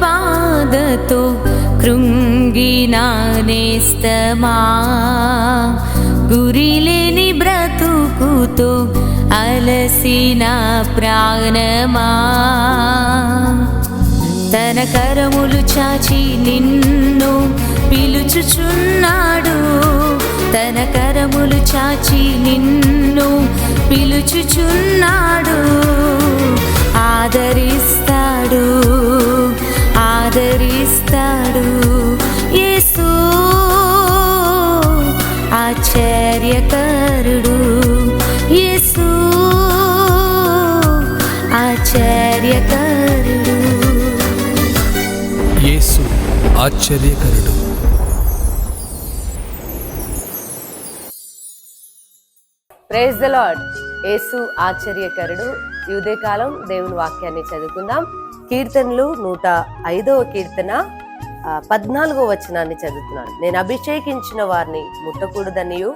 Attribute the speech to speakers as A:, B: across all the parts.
A: బాధతో కృంగిన నేస్తమా, గురిలేని బ్రతుకుతో అలసిన ప్రాణమా, తన కరములు చాచి నిన్ను పిలుచుచున్నాడు, తన కరములు చాచి నిన్ను పిలుచుచున్నాడు. ఆదరిస్తాడు, ఆదరిస్తాడు యేసు ఆశ్చర్యకరుడు, యేసు ఆశ్చర్యకరుడు,
B: యేసు ఆశ్చర్యకరుడు.
C: Praise the lord. యేసు ఆశ్చర్యకరుడు. ఈ ఉదయకాలం దేవుని వాక్యాన్ని చదువుకుందాం. కీర్తనలు 105వ కీర్తన 14వ వచనాన్ని చదువుతున్నాను. నేను అభిషేకించిన వారిని ముట్టకూడదనియు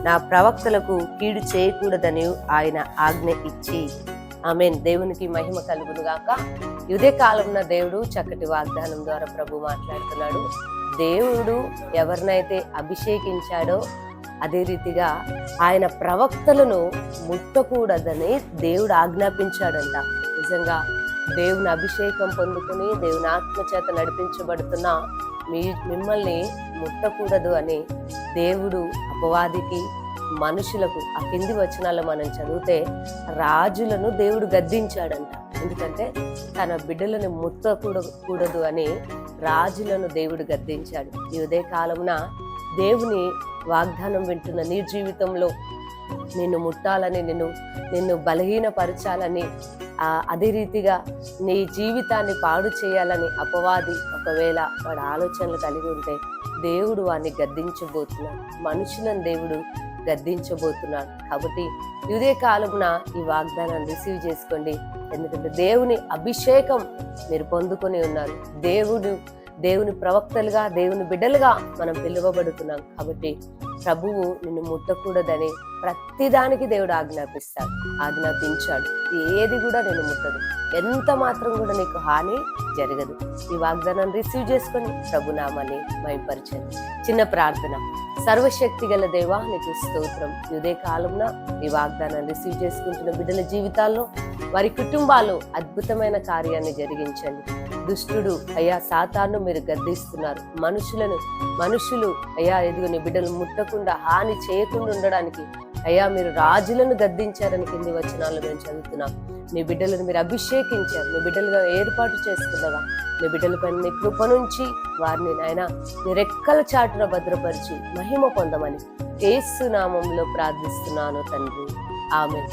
C: నా ప్రవక్తలకు కీడు చేయకూడదనియు ఆయన ఆజ్ఞ ఇచ్చి. ఆమేన్. దేవునికి మహిమ కలుగును గాక. ఉదయకాలంలో దేవుడు చక్కటి వాగ్దానం ద్వారా ప్రభు మాట్లాడుతున్నాడు. దేవుడు ఎవరినైతే అభిషేకించాడో అదే రీతిగా ఆయన ప్రవక్తలను ముట్టకూడదని దేవుడు ఆజ్ఞాపించాడంట. నిజంగా దేవుని అభిషేకం పొందుకుని దేవుని ఆత్మచేత నడిపించబడుతున్న మిమ్మల్ని ముట్టకూడదు అని దేవుడు అపవాదికి, మనుషులకు, ఆ కింది వచనాల్లో మనం చదివితే రాజులను దేవుడు గద్దించాడంట. ఎందుకంటే తన బిడ్డలను ముట్టకూడదు అని రాజులను దేవుడు గద్దించాడు. ఈ ఉదయ కాలమున దేవుని వాగ్దానం వింటున్న నీ జీవితంలో నిన్ను ముట్టాలని, నిన్ను బలహీనపరచాలని, అదే రీతిగా నీ జీవితాన్ని పాడు చేయాలని అపవాది ఒకవేళ వాడి ఆలోచనలు కలిగి ఉంటే దేవుడు వాడిని గద్దించబోతున్నాడు. మనుషులను దేవుడు గద్దించబోతున్నాడు. కాబట్టి ఇదే కాలమున ఈ వాగ్దానాన్ని రిసీవ్ చేసుకోండి. ఎందుకంటే దేవుని అభిషేకం మీరు పొందుకొని ఉన్నారు. దేవుని ప్రవక్తలుగా, దేవుని బిడ్డలుగా మనం పిలువబడుతున్నాం. కాబట్టి ప్రభువు నిన్ను ముట్టకూడదని ప్రతిదానికి దేవుడు ఆజ్ఞాపించాడు. ఏది కూడా నిన్ను ముట్టదు, ఎంత మాత్రం కూడా నీకు హాని జరగదు. ఈ వాగ్దానాన్ని రిసీవ్ చేసుకొని ప్రభునామాన్ని మహిమపరచండి. చిన్న ప్రార్థన. సర్వశక్తి గల దేవా, నీకు స్తోత్రం. ఇదే కాలంలో ఈ వాగ్దానాన్ని రిసీవ్ చేసుకుంటున్న బిడ్డల జీవితాల్లో, వారి కుటుంబాలు అద్భుతమైన కార్యాన్ని జరిగించండి. దుష్టుడు అయ్యా సాతాను మీరు గద్దిస్తున్నారు. మనుషులు అయ్యా ఎదుగు నీ బిడ్డలు ముట్టకుండా, హాని చేయకుండా ఉండడానికి అయ్యా మీరు రాజులను గద్దించారని కింది వచనాల్లో మేము చదువుతున్నాం. నీ బిడ్డలను మీరు అభిషేకించారు, నీ బిడ్డలుగా ఏర్పాటు చేసుకున్నవా. నీ బిడ్డల పైన నీ కృప నుంచి వారిని నాయన నీ రెక్కల చాటున భద్రపరిచి మహిమ పొందమని యేసు నామములో ప్రార్థిస్తున్నాను తండ్రి. ఆమేన్.